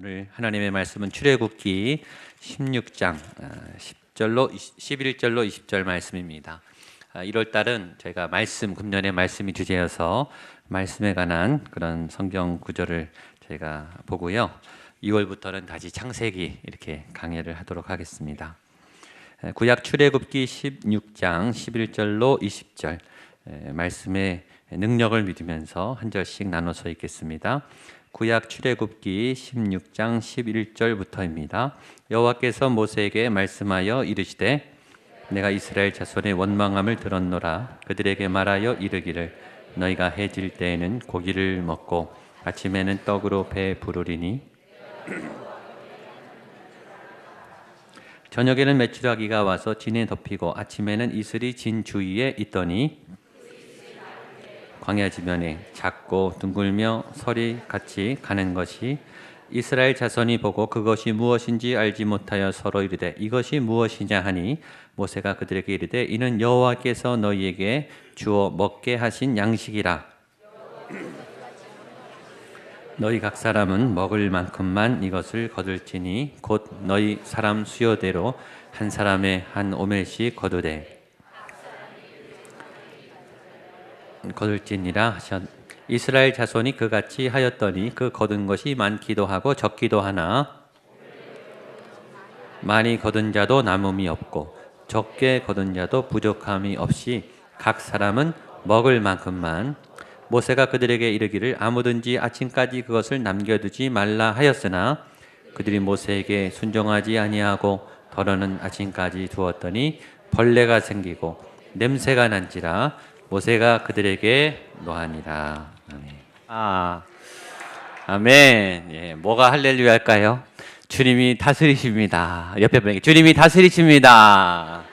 오늘 하나님의 말씀은 출애굽기 16장 10절로 11절로 20절 말씀입니다. 1월 달은 저희가 금년의 말씀이 주제여서 말씀에 관한 그런 성경 구절을 저희가 보고요. 2월부터는 다시 창세기 이렇게 강의를 하도록 하겠습니다. 구약 출애굽기 16장 11절로 20절 말씀의 능력을 믿으면서 한 절씩 나눠서 읽겠습니다. 구약 출애굽기 16장 11절부터입니다. 여호와께서 모세에게 말씀하여 이르시되 내가 이스라엘 자손의 원망함을 들었노라. 그들에게 말하여 이르기를 너희가 해질 때에는 고기를 먹고 아침에는 떡으로 배 부르리니 저녁에는 메추라기가 와서 진에 덮이고 아침에는 이슬이 진 주위에 있더니 광야 지면에 작고 둥글며 설이 같이 가는 것이 이스라엘 자손이 보고 그것이 무엇인지 알지 못하여 서로 이르되 이것이 무엇이냐 하니 모세가 그들에게 이르되 이는 여호와께서 너희에게 주어 먹게 하신 양식이라. 너희 각 사람은 먹을 만큼만 이것을 거둘지니 곧 너희 사람 수요대로 한 사람의 한 오멜씩 거둘지니라 하셨. 이스라엘 자손이 그같이 하였더니 그 거둔 것이 많기도 하고 적기도 하나 많이 거둔 자도 남음이 없고 적게 거둔 자도 부족함이 없이 각 사람은 먹을 만큼만. 모세가 그들에게 이르기를 아무든지 아침까지 그것을 남겨두지 말라 하였으나 그들이 모세에게 순종하지 아니하고 더러는 아침까지 두었더니 벌레가 생기고 냄새가 난지라 모세가 그들에게 노하니라. 아멘. 아멘. 예, 뭐가 할렐루야 할까요? 주님이 다스리십니다. 옆에 분에게 주님이 다스리십니다.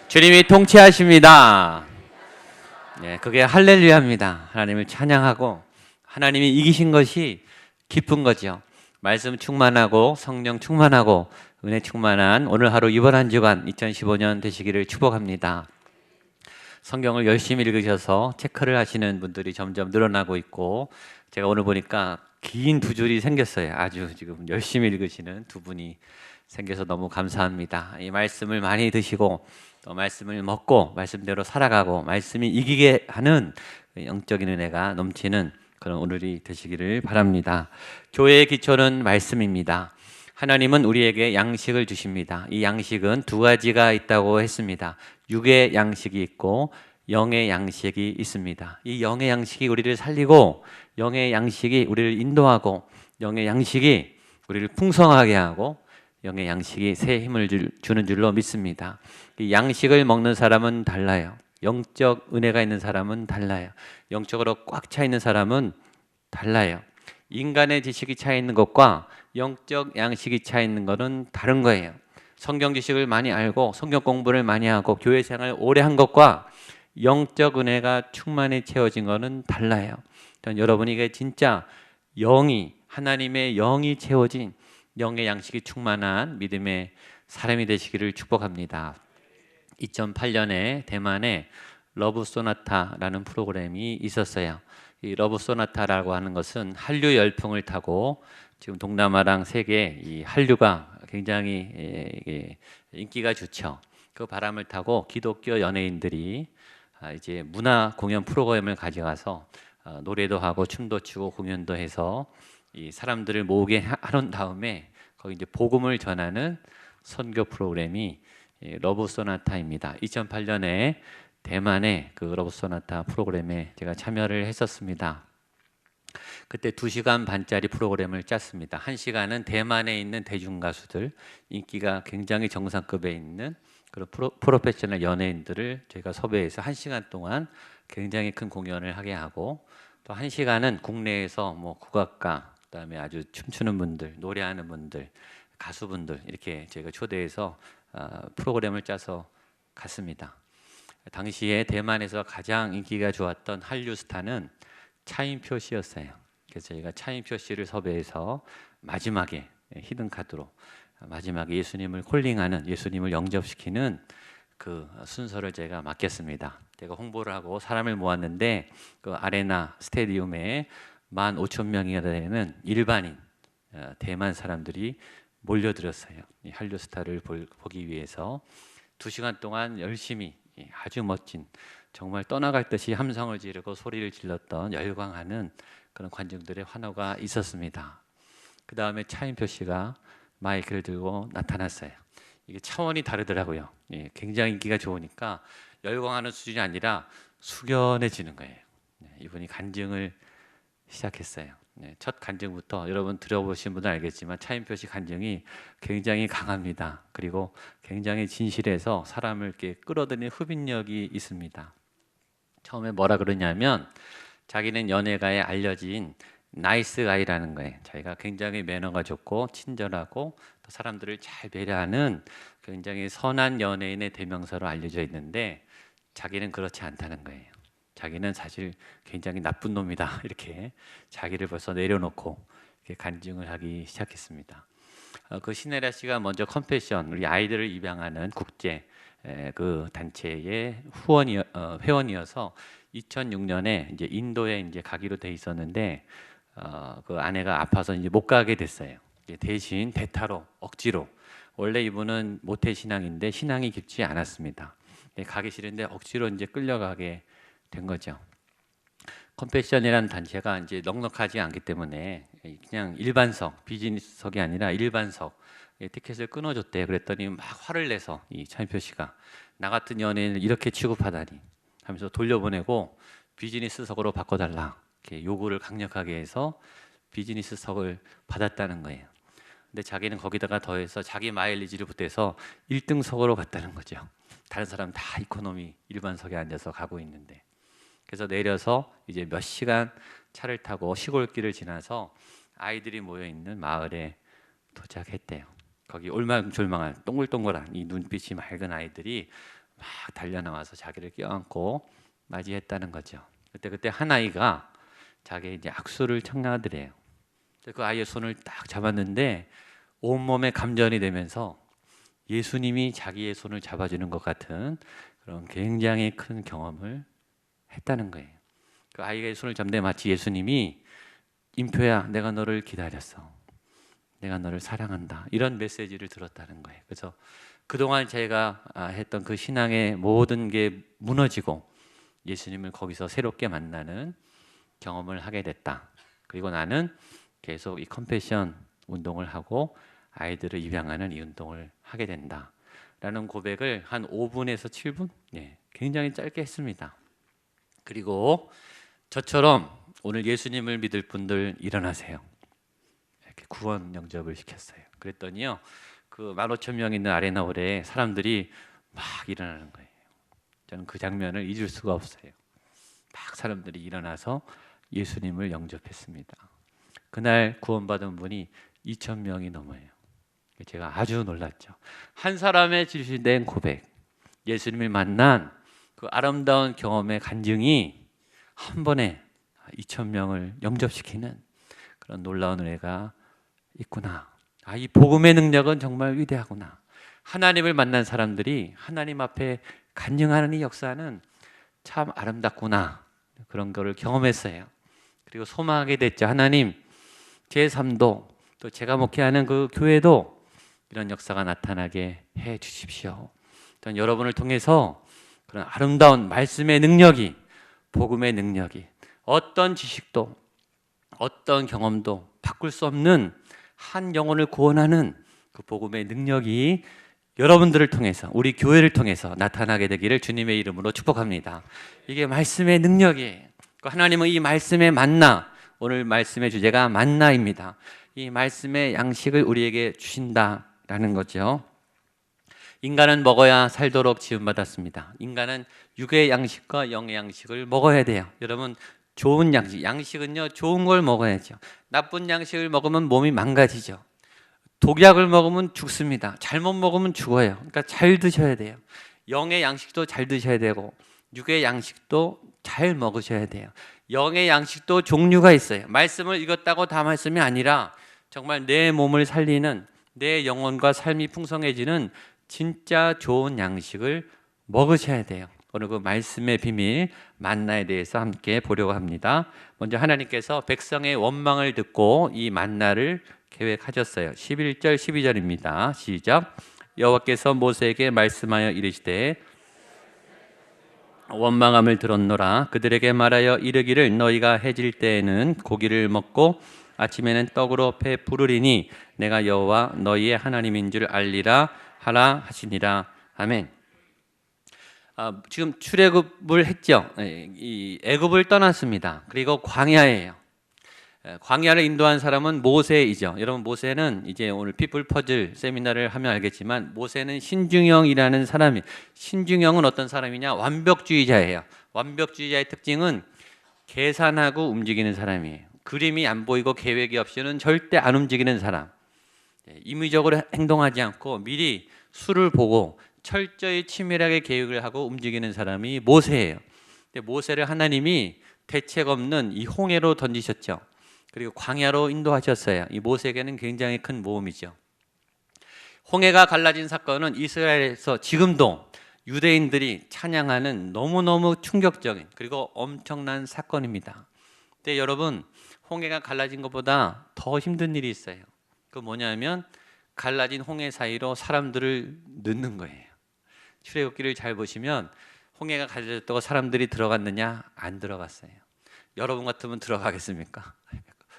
주님이 통치하십니다. 예, 그게 할렐루야입니다. 하나님을 찬양하고 하나님이 이기신 것이 기쁜 거죠. 말씀 충만하고 성령 충만하고 은혜 충만한 오늘 하루 이번 한 주간 2015년 되시기를 축복합니다. 성경을 열심히 읽으셔서 체크를 하시는 분들이 점점 늘어나고 있고 제가 오늘 보니까 긴 두 줄이 생겼어요. 아주 지금 열심히 읽으시는 두 분이 생겨서 너무 감사합니다. 이 말씀을 많이 드시고 또 말씀을 먹고 말씀대로 살아가고 말씀이 이기게 하는 영적인 은혜가 넘치는 그런 오늘이 되시기를 바랍니다. 교회의 기초는 말씀입니다. 하나님은 우리에게 양식을 주십니다. 이 양식은 두 가지가 있다고 했습니다. 육의 양식이 있고 영의 양식이 있습니다. 이 영의 양식이 우리를 살리고 영의 양식이 우리를 인도하고 영의 양식이 우리를 풍성하게 하고 영의 양식이 새 힘을 주는 줄로 믿습니다. 이 양식을 먹는 사람은 달라요. 영적 은혜가 있는 사람은 달라요. 영적으로 꽉 차 있는 사람은 달라요. 인간의 지식이 차 있는 것과 영적 양식이 차 있는 것은 다른 거예요. 성경 지식을 많이 알고 성경 공부를 많이 하고 교회 생활을 오래 한 것과 영적 은혜가 충만히 채워진 것은 달라요. 여러분에게 진짜 하나님의 영이 채워진 영의 양식이 충만한 믿음의 사람이 되시기를 축복합니다. 2008년에 대만에 러브 소나타라는 프로그램이 있었어요. 이 러브 소나타라고 하는 것은 한류 열풍을 타고 지금 동남아랑 세계 이 한류가 굉장히 인기가 좋죠. 그 바람을 타고 기독교 연예인들이 이제 문화 공연 프로그램을 가져가서 노래도 하고 춤도 추고 공연도 해서 이 사람들을 모으게 하는 다음에 거기 이제 복음을 전하는 선교 프로그램이 러브 소나타입니다. 2008년에 대만의 그 러브 소나타 프로그램에 제가 참여를 했었습니다. 그때 2시간 반짜리 프로그램을 짰습니다. 1시간은 대만에 있는 대중 가수들, 인기가 굉장히 정상급에 있는 그런 프로페셔널 연예인들을 저희가 섭외해서 1시간 동안 굉장히 큰 공연을 하게 하고 또 1시간은 국내에서 뭐 국악가, 그다음에 아주 춤추는 분들, 노래하는 분들, 가수분들 이렇게 저희가 초대해서 프로그램을 짜서 갔습니다. 당시에 대만에서 가장 인기가 좋았던 한류 스타는 차인표 씨였어요. 그래서 저희가 차인표 씨를 섭외해서 마지막에 히든 카드로 마지막에 예수님을 콜링하는, 예수님을 영접시키는 그 순서를 제가 맡겼습니다. 제가 홍보를 하고 사람을 모았는데 그 아레나 스테디움에 15,000명이 되는 일반인 대만 사람들이 몰려들었어요. 이 한류 스타를 보기 위해서 2시간 동안 열심히 아주 멋진 정말 떠나갈 듯이 함성을 지르고 소리를 질렀던 열광하는 그런 관중들의 환호가 있었습니다. 그 다음에 차인표 씨가 마이크를 들고 나타났어요. 이게 차원이 다르더라고요. 굉장히 인기가 좋으니까 열광하는 수준이 아니라 숙연해지는 거예요. 이분이 간증을 시작했어요. 첫 간증부터 여러분 들어보신 분은 알겠지만 차인표 씨 간증이 굉장히 강합니다. 그리고 굉장히 진실해서 사람을 이렇게 끌어들이는 흡인력이 있습니다. 처음에 뭐라 그러냐면 자기는 연예가에 알려진 나이스 가이라는 거예요. 자기가 굉장히 매너가 좋고 친절하고 또 사람들을 잘 배려하는 굉장히 선한 연예인의 대명사로 알려져 있는데 자기는 그렇지 않다는 거예요. 자기는 사실 굉장히 나쁜 놈이다. 이렇게 자기를 벌써 내려놓고 이렇게 간증을 하기 시작했습니다. 그 신혜라 씨가 먼저 컴패션, 우리 아이들을 입양하는 국제 그 단체의 회원이어서 2006년에 이제 인도에 이제 가기로 돼 있었는데 그 아내가 아파서 이제 못 가게 됐어요. 대신 대타로 억지로, 원래 이분은 모태 신앙인데 신앙이 깊지 않았습니다. 가기 싫은데 억지로 이제 끌려가게 된 거죠. 컴패션이라는 단체가 이제 넉넉하지 않기 때문에 그냥 일반석, 비즈니스석이 아니라 일반석 티켓을 끊어줬대요. 그랬더니 막 화를 내서 이 차인표 씨가 나 같은 연예인을 이렇게 취급하다니 하면서 돌려보내고 비즈니스석으로 바꿔달라 이렇게 요구를 강력하게 해서 비즈니스석을 받았다는 거예요. 근데 자기는 거기다가 더해서 자기 마일리지를 보태서 1등석으로 갔다는 거죠. 다른 사람 다 이코노미 일반석에 앉아서 가고 있는데, 그래서 내려서 이제 몇 시간 차를 타고 시골길을 지나서 아이들이 모여 있는 마을에 도착했대요. 거기 올망졸망한 동글동글한 이 눈빛이 맑은 아이들이 막 달려 나와서 자기를 껴안고 맞이했다는 거죠. 그때 한 아이가 자기 이제 악수를 청하더래요. 그 아이의 손을 딱 잡았는데 온몸에 감전이 되면서 예수님이 자기의 손을 잡아주는 것 같은 그런 굉장히 큰 경험을 했다는 거예요. 그 아이의 손을 잡는데 마치 예수님이 인표야, 내가 너를 기다렸어. 내가 너를 사랑한다. 이런 메시지를 들었다는 거예요. 그래서 그동안 제가 했던 그 신앙의 모든 게 무너지고 예수님을 거기서 새롭게 만나는 경험을 하게 됐다. 그리고 나는 계속 이 컴패션 운동을 하고 아이들을 입양하는 이 운동을 하게 된다. 라는 고백을 한 5분에서 7분? 굉장히 짧게 했습니다. 그리고 저처럼 오늘 예수님을 믿을 분들 일어나세요. 이렇게 구원 영접을 시켰어요. 그랬더니요, 그 15,000명 있는 아레나홀에 사람들이 막 일어나는 거예요. 저는 그 장면을 잊을 수가 없어요. 막 사람들이 일어나서 예수님을 영접했습니다. 그날 구원받은 분이 2,000명이 넘어요. 제가 아주 놀랐죠. 한 사람의 진실된 고백, 예수님을 만난 그 아름다운 경험의 간증이 한 번에 2,000명을 영접시키는 그런 놀라운 은혜가 있구나. 이 복음의 능력은 정말 위대하구나. 하나님을 만난 사람들이 하나님 앞에 간증하는 이 역사는 참 아름답구나. 그런 거를 경험했어요. 그리고 소망하게 됐죠. 하나님, 제 삶도 또 제가 목회하는 그 교회도 이런 역사가 나타나게 해 주십시오. 또 여러분을 통해서 그런 아름다운 말씀의 능력이, 복음의 능력이, 어떤 지식도 어떤 경험도 바꿀 수 없는 한 영혼을 구원하는 그 복음의 능력이 여러분들을 통해서, 우리 교회를 통해서 나타나게 되기를 주님의 이름으로 축복합니다. 이게 말씀의 능력이에요. 하나님은 이 말씀의 만나, 오늘 말씀의 주제가 만나입니다. 이 말씀의 양식을 우리에게 주신다라는 거죠. 인간은 먹어야 살도록 지음받았습니다. 인간은 육의 양식과 영의 양식을 먹어야 돼요. 여러분, 좋은 양식, 양식은요 좋은 걸 먹어야죠. 나쁜 양식을 먹으면 몸이 망가지죠. 독약을 먹으면 죽습니다. 잘못 먹으면 죽어요. 그러니까 잘 드셔야 돼요. 영의 양식도 잘 드셔야 되고 육의 양식도 잘 먹으셔야 돼요. 영의 양식도 종류가 있어요. 말씀을 읽었다고 다 말씀이 아니라 정말 내 몸을 살리는, 내 영혼과 삶이 풍성해지는 진짜 좋은 양식을 먹으셔야 돼요. 오늘 그 말씀의 비밀 만나에 대해서 함께 보려고 합니다. 먼저 하나님께서 백성의 원망을 듣고 이 만나를 계획하셨어요. 11절 12절입니다. 시작. 여호와께서 모세에게 말씀하여 이르시되 원망함을 들었노라. 그들에게 말하여 이르기를 너희가 해질 때에는 고기를 먹고 아침에는 떡으로 배 부르리니 내가 여호와 너희의 하나님인 줄 알리라 하라 하시니라. 아멘. 지금 출애굽을 했죠. 이 애굽을 떠났습니다. 그리고 광야예요. 광야를 인도한 사람은 모세이죠. 여러분, 모세는 이제 오늘 피플 퍼즐 세미나를 하면 알겠지만 모세는 신중형이라는 사람이, 신중형은 어떤 사람이냐? 완벽주의자예요. 완벽주의자의 특징은 계산하고 움직이는 사람이에요. 그림이 안 보이고 계획이 없이는 절대 안 움직이는 사람. 임의적으로 행동하지 않고 미리 수를 보고 철저히 치밀하게 계획을 하고 움직이는 사람이 모세예요. 근데 모세를 하나님이 대책 없는 이 홍해로 던지셨죠. 그리고 광야로 인도하셨어요. 이 모세에게는 굉장히 큰 모험이죠. 홍해가 갈라진 사건은 이스라엘에서 지금도 유대인들이 찬양하는 너무너무 충격적인 그리고 엄청난 사건입니다. 근데 여러분, 홍해가 갈라진 것보다 더 힘든 일이 있어요. 그 뭐냐면 갈라진 홍해 사이로 사람들을 넣는 거예요. 출애굽기를 잘 보시면 홍해가 갈라졌다고 사람들이 들어갔느냐? 안 들어갔어요. 여러분 같으면 들어가겠습니까?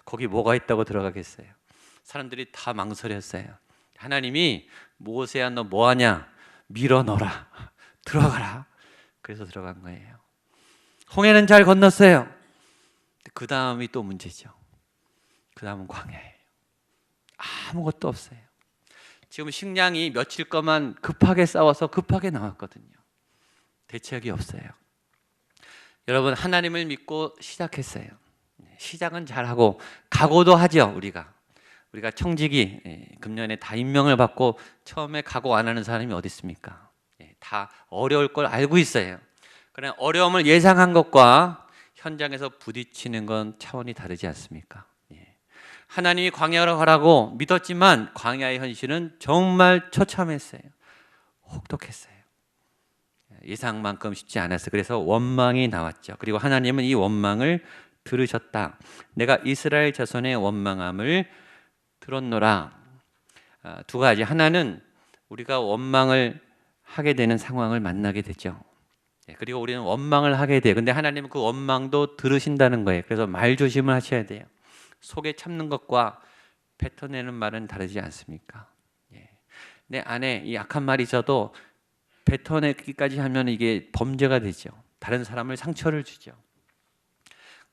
거기 뭐가 있다고 들어가겠어요? 사람들이 다 망설였어요. 하나님이 모세야 너 뭐하냐? 밀어넣어라. 들어가라. 그래서 들어간 거예요. 홍해는 잘 건넜어요. 그 다음이 또 문제죠. 그 다음은 광야예요. 아무것도 없어요. 지금 식량이 며칠 거만 급하게 싸워서 급하게 나왔거든요. 대책이 없어요. 여러분, 하나님을 믿고 시작했어요. 시작은 잘하고 각오도 하죠. 우리가 청직이 금년에 다 임명을 받고 처음에 각오 안 하는 사람이 어디 있습니까? 다 어려울 걸 알고 있어요. 그러나 어려움을 예상한 것과 현장에서 부딪히는 건 차원이 다르지 않습니까? 하나님이 광야로 가라고 믿었지만 광야의 현실은 정말 처참했어요. 혹독했어요. 예상만큼 쉽지 않았어요. 그래서 원망이 나왔죠. 그리고 하나님은 이 원망을 들으셨다. 내가 이스라엘 자손의 원망함을 들었노라. 두 가지. 하나는 우리가 원망을 하게 되는 상황을 만나게 되죠. 그리고 우리는 원망을 하게 돼요. 근데 하나님은 그 원망도 들으신다는 거예요. 그래서 말 조심을 하셔야 돼요. 속에 참는 것과 뱉어내는 말은 다르지 않습니까? 내 안에 이 악한 말이 있어도 뱉어내기까지 하면 이게 범죄가 되죠. 다른 사람을 상처를 주죠.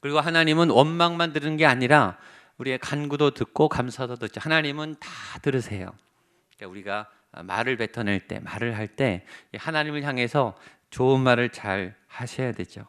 그리고 하나님은 원망만 들은 게 아니라 우리의 간구도 듣고 감사도 듣죠. 하나님은 다 들으세요. 그러니까 우리가 말을 뱉어낼 때, 말을 할 때 하나님을 향해서 좋은 말을 잘 하셔야 되죠.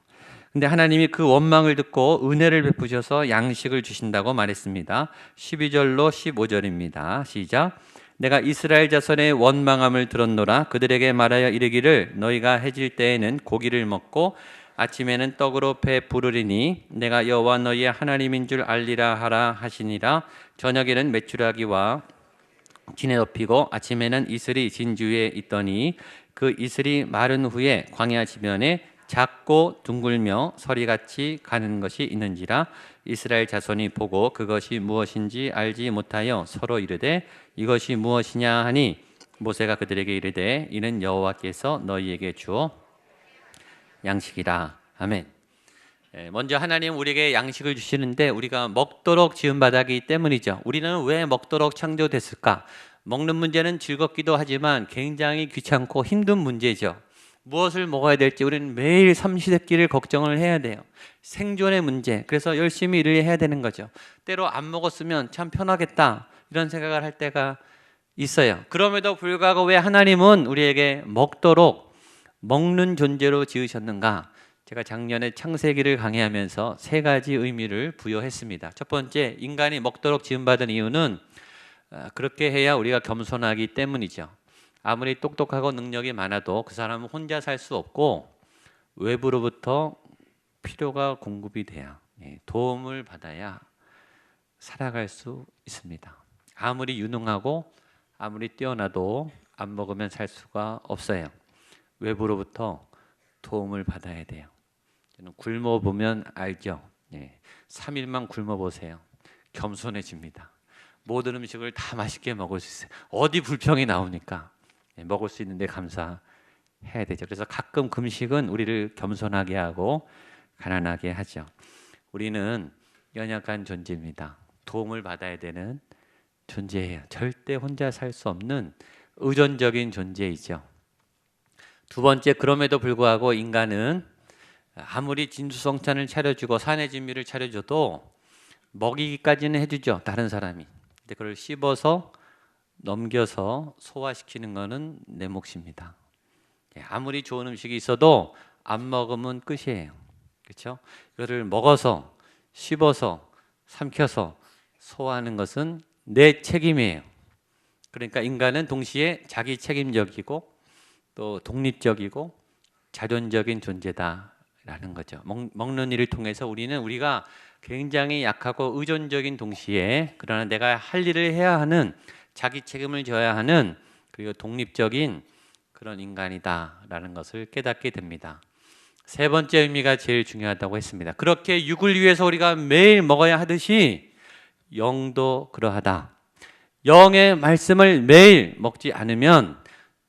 근데 하나님이 그 원망을 듣고 은혜를 베푸셔서 양식을 주신다고 말했습니다. 12절로 15절입니다. 시작. 내가 이스라엘 자손의 원망함을 들었노라. 그들에게 말하여 이르기를 너희가 해질 때에는 고기를 먹고 아침에는 떡으로 배 부르리니 내가 여호와 너희의 하나님인 줄 알리라 하라 하시니라. 저녁에는 메추라기와 진에 덮이고 아침에는 이슬이 진주에 있더니 그 이슬이 마른 후에 광야 지면에 작고 둥글며 서리같이 가는 것이 있는지라. 이스라엘 자손이 보고 그것이 무엇인지 알지 못하여 서로 이르되 이것이 무엇이냐 하니 모세가 그들에게 이르되 이는 여호와께서 너희에게 주어 양식이라. 아멘. 먼저 하나님 우리에게 양식을 주시는데 우리가 먹도록 지은 바다기 때문이죠. 우리는 왜 먹도록 창조됐을까? 먹는 문제는 즐겁기도 하지만 굉장히 귀찮고 힘든 문제죠. 무엇을 먹어야 될지 우리는 매일 삼시세끼를 걱정을 해야 돼요. 생존의 문제. 그래서 열심히 일을 해야 되는 거죠. 때로 안 먹었으면 참 편하겠다 이런 생각을 할 때가 있어요. 그럼에도 불구하고 왜 하나님은 우리에게 먹도록 먹는 존재로 지으셨는가? 제가 작년에 창세기를 강의하면서 세 가지 의미를 부여했습니다. 첫 번째, 인간이 먹도록 지음받은 이유는 그렇게 해야 우리가 겸손하기 때문이죠. 아무리 똑똑하고 능력이 많아도 그 사람은 혼자 살 수 없고 외부로부터 필요가 공급이 돼야, 도움을 받아야 살아갈 수 있습니다. 아무리 유능하고 아무리 뛰어나도 안 먹으면 살 수가 없어요. 외부로부터 도움을 받아야 돼요. 저는 굶어보면 알죠. 3일만 굶어보세요. 겸손해집니다. 모든 음식을 다 맛있게 먹을 수 있어요. 어디 불평이 나오니까 먹을 수 있는데 감사해야 되죠. 그래서 가끔 금식은 우리를 겸손하게 하고 가난하게 하죠. 우리는 연약한 존재입니다. 도움을 받아야 되는 존재예요. 절대 혼자 살 수 없는 의존적인 존재이죠. 두 번째, 그럼에도 불구하고 인간은 아무리 진수성찬을 차려주고 산의 진미를 차려줘도 먹이기까지는 해주죠. 다른 사람이. 근데 그걸 씹어서 넘겨서 소화시키는 것은 내 몫입니다. 아무리 좋은 음식이 있어도 안 먹으면 끝이에요. 그렇죠? 이거를 먹어서 씹어서 삼켜서 소화하는 것은 내 책임이에요. 그러니까 인간은 동시에 자기 책임적이고 또 독립적이고 자존적인 존재다라는 거죠. 먹는 일을 통해서 우리가 굉장히 약하고 의존적인 동시에 그러나 내가 할 일을 해야 하는 자기 책임을 져야 하는 그리고 독립적인 그런 인간이다라는 것을 깨닫게 됩니다. 세 번째 의미가 제일 중요하다고 했습니다. 그렇게 육을 위해서 우리가 매일 먹어야 하듯이 영도 그러하다. 영의 말씀을 매일 먹지 않으면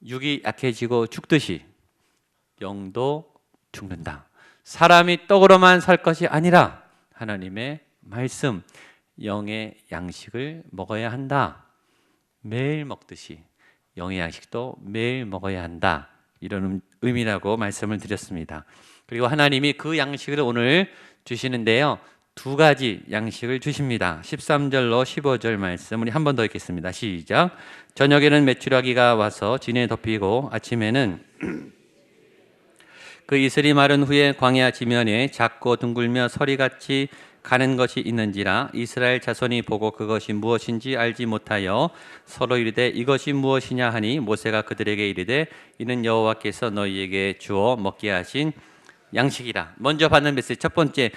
육이 약해지고 죽듯이 영도 죽는다. 사람이 떡으로만 살 것이 아니라 하나님의 말씀, 영의 양식을 먹어야 한다. 매일 먹듯이 영의 양식도 매일 먹어야 한다. 이런 의미라고 말씀을 드렸습니다. 그리고 하나님이 그 양식을 오늘 주시는데요. 두 가지 양식을 주십니다. 13절로 15절 말씀 우리 한 번 더 읽겠습니다. 시작. 저녁에는 메추라기가 와서 진에 덮이고 아침에는 그 이슬이 마른 후에 광야 지면에 작고 둥글며 서리같이 가는 것이 있는지라 이스라엘 자손이 보고 그것이 무엇인지 알지 못하여 서로 이르되 이것이 무엇이냐 하니 모세가 그들에게 이르되 이는 여호와께서 너희에게 주어 먹게 하신 양식이라. 먼저 받는 메시지 첫 번째,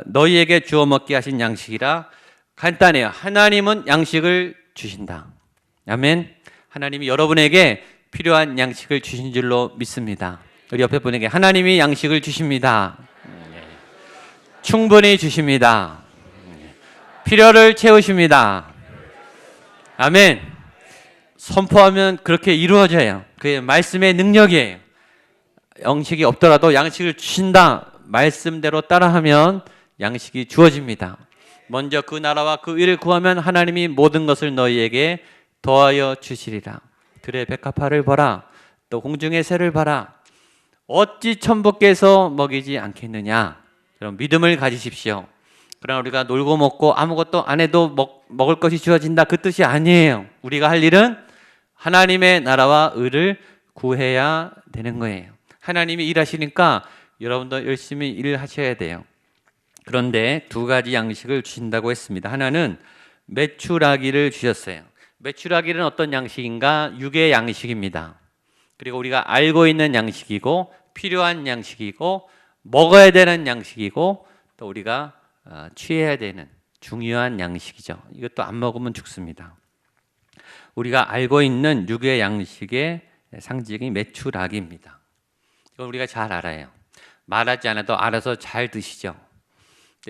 너희에게 주어 먹게 하신 양식이라. 간단해요. 하나님은 양식을 주신다. 아멘. 하나님이 여러분에게 필요한 양식을 주신 줄로 믿습니다. 우리 옆에 분에게 하나님이 양식을 주십니다. 충분히 주십니다. 필요를 채우십니다. 아멘. 선포하면 그렇게 이루어져요. 그게 말씀의 능력이에요. 양식이 없더라도 양식을 주신다. 말씀대로 따라하면 양식이 주어집니다. 먼저 그 나라와 그 의를 구하면 하나님이 모든 것을 너희에게 더하여 주시리라. 들의 백합화를 보라. 또 공중의 새를 봐라. 어찌 천부께서 먹이지 않겠느냐. 여러분 믿음을 가지십시오. 그러나 우리가 놀고 먹고 아무것도 안 해도 먹을 것이 주어진다. 그 뜻이 아니에요. 우리가 할 일은 하나님의 나라와 의를 구해야 되는 거예요. 하나님이 일하시니까 여러분도 열심히 일을 하셔야 돼요. 그런데 두 가지 양식을 주신다고 했습니다. 하나는 메추라기를 주셨어요. 메추라기는 어떤 양식인가? 육의 양식입니다. 그리고 우리가 알고 있는 양식이고 필요한 양식이고 먹어야 되는 양식이고 또 우리가 취해야 되는 중요한 양식이죠. 이것도 안 먹으면 죽습니다. 우리가 알고 있는 육의 양식의 상징이 메추라기입니다. 이건 우리가 잘 알아요. 말하지 않아도 알아서 잘 드시죠.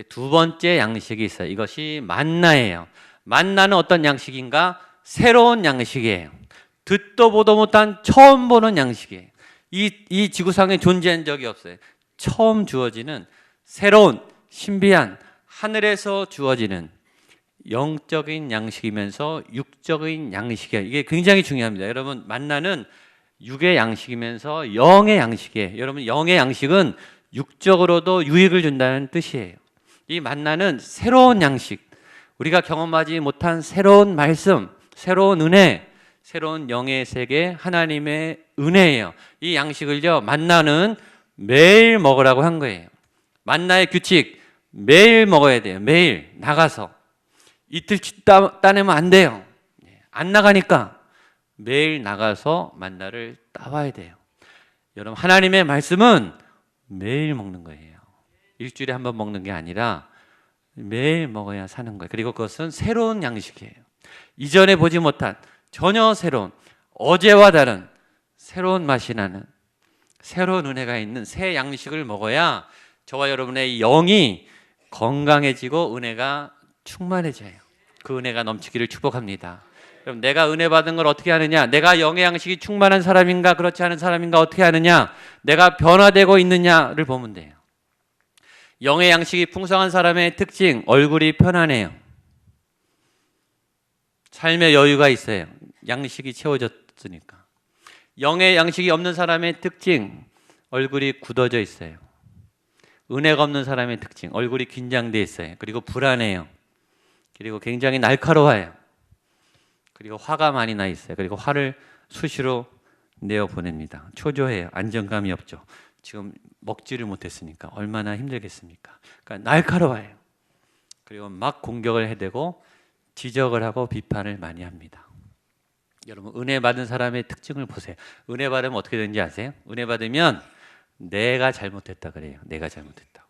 두 번째 양식이 있어요. 이것이 만나예요. 만나는 어떤 양식인가? 새로운 양식이에요. 듣도 보도 못한 처음 보는 양식이에요. 이 지구상에 존재한 적이 없어요. 처음 주어지는 새로운 신비한 하늘에서 주어지는 영적인 양식이면서 육적인 양식이에요. 이게 굉장히 중요합니다. 여러분 만나는 육의 양식이면서 영의 양식이에요. 여러분 영의 양식은 육적으로도 유익을 준다는 뜻이에요. 이 만나는 새로운 양식, 우리가 경험하지 못한 새로운 말씀, 새로운 은혜, 새로운 영의 세계, 하나님의 은혜예요. 이 양식을요 만나는 매일 먹으라고 한 거예요. 만나의 규칙 매일 먹어야 돼요. 매일 나가서 이틀치 따내면 안 돼요. 안 나가니까 매일 나가서 만나를 따와야 돼요. 여러분 하나님의 말씀은 매일 먹는 거예요. 일주일에 한 번 먹는 게 아니라 매일 먹어야 사는 거예요. 그리고 그것은 새로운 양식이에요. 이전에 보지 못한 전혀 새로운 어제와 다른 새로운 맛이 나는 새로운 은혜가 있는 새 양식을 먹어야 저와 여러분의 영이 건강해지고 은혜가 충만해져요. 그 은혜가 넘치기를 축복합니다. 그럼 내가 은혜 받은 걸 어떻게 하느냐? 내가 영의 양식이 충만한 사람인가 그렇지 않은 사람인가 어떻게 하느냐? 내가 변화되고 있느냐를 보면 돼요. 영의 양식이 풍성한 사람의 특징, 얼굴이 편안해요. 삶의 여유가 있어요. 양식이 채워졌으니까. 영의 양식이 없는 사람의 특징, 얼굴이 굳어져 있어요. 은혜가 없는 사람의 특징, 얼굴이 긴장돼 있어요. 그리고 불안해요. 그리고 굉장히 날카로워요. 그리고 화가 많이 나 있어요. 그리고 화를 수시로 내어보냅니다. 초조해요. 안정감이 없죠. 지금 먹지를 못했으니까 얼마나 힘들겠습니까? 그러니까 날카로워요. 그리고 막 공격을 해대고 지적을 하고 비판을 많이 합니다. 여러분 은혜 받은 사람의 특징을 보세요. 은혜 받으면 어떻게 되는지 아세요? 은혜 받으면 내가 잘못했다 그래요. 내가 잘못했다고.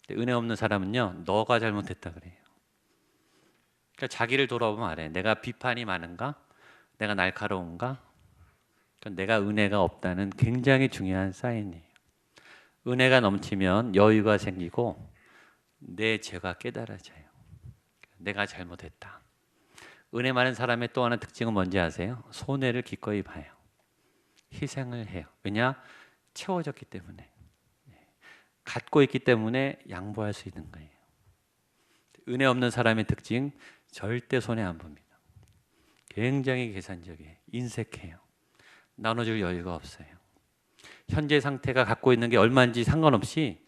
근데 은혜 없는 사람은요, 너가 잘못했다 그래요. 그러니까 자기를 돌아보면 알아요. 내가 비판이 많은가? 내가 날카로운가? 그러니까 내가 은혜가 없다는 굉장히 중요한 사인이에요. 은혜가 넘치면 여유가 생기고 내 죄가 깨달아져요. 내가 잘못했다. 은혜 많은 사람의 또 하나 특징은 뭔지 아세요? 손해를 기꺼이 봐요. 희생을 해요. 왜냐? 채워졌기 때문에. 갖고 있기 때문에 양보할 수 있는 거예요. 은혜 없는 사람의 특징, 절대 손해 안 봅니다. 굉장히 계산적이에요. 인색해요. 나눠줄 여유가 없어요. 현재 상태가 갖고 있는 게 얼마인지 상관없이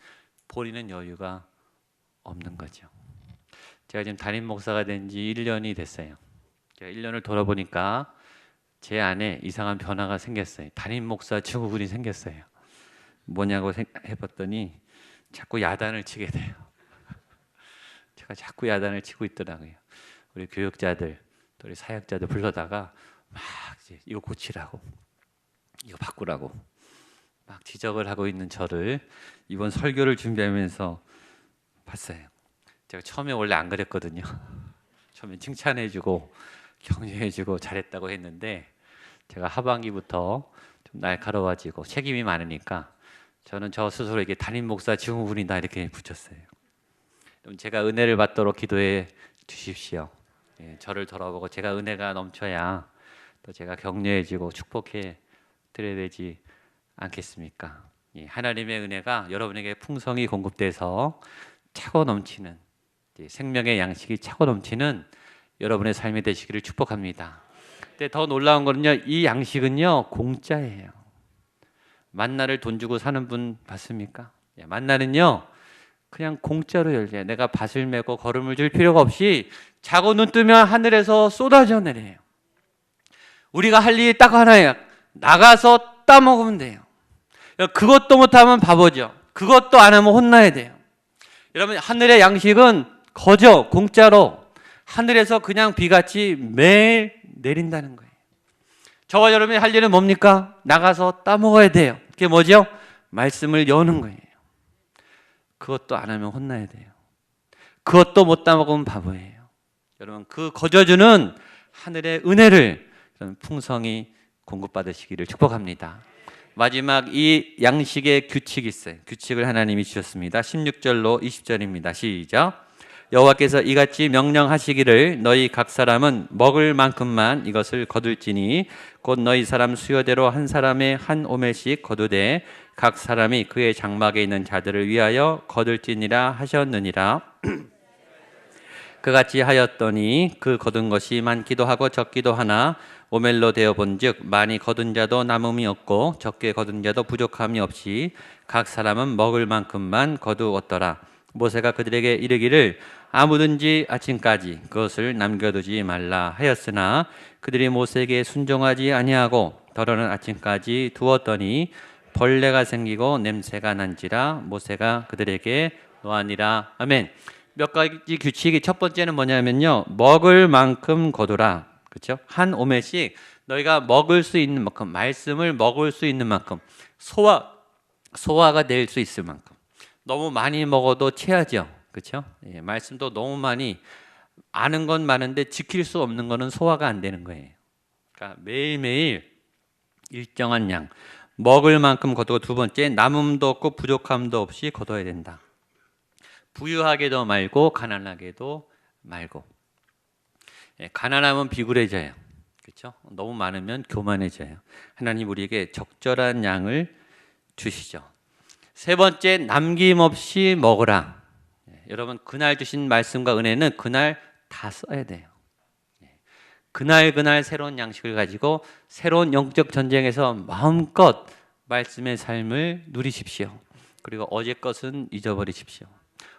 본인은 여유가 없는 거죠. 제가 지금 담임 목사가 된 지 1년이 됐어요. 제가 1년을 돌아보니까 제 안에 이상한 변화가 생겼어요. 담임 목사 증후군이 생겼어요. 뭐냐고 해봤더니 자꾸 야단을 치게 돼요. 제가 자꾸 야단을 치고 있더라고요. 우리 교육자들, 또 우리 사역자들 불러다가 막 이제 이거 고치라고, 이거 바꾸라고 막 지적을 하고 있는 저를 이번 설교를 준비하면서 봤어요. 제가 처음에 원래 안 그랬거든요. 처음에 칭찬해주고 격려해주고 잘했다고 했는데 제가 하반기부터 좀 날카로워지고 책임이 많으니까 저는 저 스스로에게 담임 목사 증후군이다 이렇게 붙였어요. 그럼 제가 은혜를 받도록 기도해 주십시오. 예, 저를 돌아보고 제가 은혜가 넘쳐야 또 제가 격려해주고 축복해 드려야 되지 않겠습니까? 예, 하나님의 은혜가 여러분에게 풍성히 공급돼서 차고 넘치는 생명의 양식이 차고 넘치는 여러분의 삶이 되시기를 축복합니다. 근데 더 놀라운 거는요, 이 양식은요 공짜예요. 만나를 돈 주고 사는 분 봤습니까? 예, 만나는요 그냥 공짜로 열려요. 내가 밭을 메고 거름을 줄 필요가 없이 자고 눈 뜨면 하늘에서 쏟아져 내려요. 우리가 할 일이 딱 하나예요. 나가서 따먹으면 돼요. 그것도 못하면 바보죠. 그것도 안 하면 혼나야 돼요. 여러분 하늘의 양식은 거저 공짜로 하늘에서 그냥 비같이 매일 내린다는 거예요. 저와 여러분이 할 일은 뭡니까? 나가서 따먹어야 돼요. 그게 뭐죠? 말씀을 여는 거예요. 그것도 안 하면 혼나야 돼요. 그것도 못 따먹으면 바보예요. 여러분 그 거저주는 하늘의 은혜를 풍성히 공급받으시기를 축복합니다. 마지막 이 양식의 규칙이 있어요. 규칙을 하나님이 주셨습니다. 16절로 20절입니다. 시작. 여호와께서 이같이 명령하시기를 너희 각 사람은 먹을 만큼만 이것을 거둘지니 곧 너희 사람 수요대로 한 사람의 한 오멜씩 거두되 각 사람이 그의 장막에 있는 자들을 위하여 거둘지니라 하셨느니라. 그같이 하였더니 그 거둔 것이 많기도 하고 적기도 하나 오멜로 되어 본즉 많이 거둔 자도 남음이 없고 적게 거둔 자도 부족함이 없이 각 사람은 먹을 만큼만 거두었더라. 모세가 그들에게 이르기를 아무든지 아침까지 그것을 남겨두지 말라 하였으나 그들이 모세에게 순종하지 아니하고 더러는 아침까지 두었더니 벌레가 생기고 냄새가 난지라 모세가 그들에게 노하니라. 아멘. 몇 가지 규칙이 첫 번째는 뭐냐면요, 먹을 만큼 거두라. 그렇죠? 한 오멜씩 너희가 먹을 수 있는 만큼, 말씀을 먹을 수 있는 만큼, 소화가 될 수 있을 만큼. 너무 많이 먹어도 체하죠. 그렇죠? 예, 말씀도 너무 많이 아는 건 많은데 지킬 수 없는 거는 소화가 안 되는 거예요. 그러니까 매일매일 일정한 양 먹을 만큼 거두고, 두 번째 남음도 없고 부족함도 없이 거둬야 된다. 부유하게도 말고 가난하게도 말고. 가난하면 비굴해져요. 그렇죠? 너무 많으면 교만해져요. 하나님 우리에게 적절한 양을 주시죠. 세 번째, 남김없이 먹으라. 여러분, 그날 주신 말씀과 은혜는 그날 다 써야 돼요. 그날 새로운 양식을 가지고 새로운 영적 전쟁에서 마음껏 말씀의 삶을 누리십시오. 그리고 어제 것은 잊어버리십시오.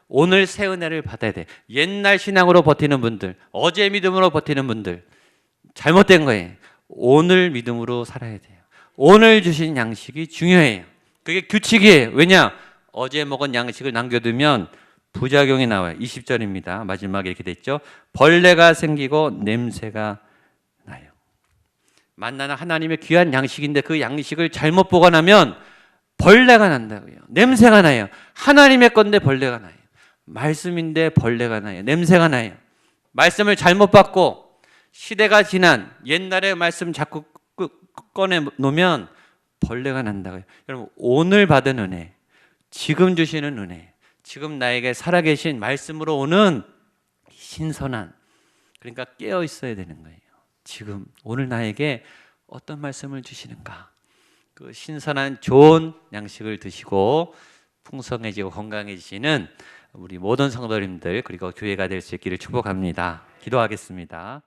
오늘 새 은혜를 받아야 돼. 옛날 신앙으로 버티는 분들, 어제 믿음으로 버티는 분들 잘못된 거예요. 오늘 믿음으로 살아야 돼요. 오늘 주신 양식이 중요해요. 그게 규칙이에요. 왜냐? 어제 먹은 양식을 남겨두면 부작용이 나와요. 20절입니다. 마지막에 이렇게 돼 있죠. 벌레가 생기고 냄새가 나요. 만나는 하나님의 귀한 양식인데 그 양식을 잘못 보관하면 벌레가 난다고요. 냄새가 나요. 하나님의 건데 벌레가 나요. 말씀인데 벌레가 나요. 냄새가 나요. 말씀을 잘못 받고 시대가 지난 옛날의 말씀 자꾸 꺼내 놓으면 벌레가 난다고요. 여러분, 오늘 받은 은혜, 지금 주시는 은혜, 지금 나에게 살아계신 말씀으로 오는 신선한, 그러니까 깨어 있어야 되는 거예요. 지금 오늘 나에게 어떤 말씀을 주시는가, 그 신선한 좋은 양식을 드시고 풍성해지고 건강해지시는 우리 모든 성도님들 그리고 교회가 될 수 있기를 축복합니다. 기도하겠습니다.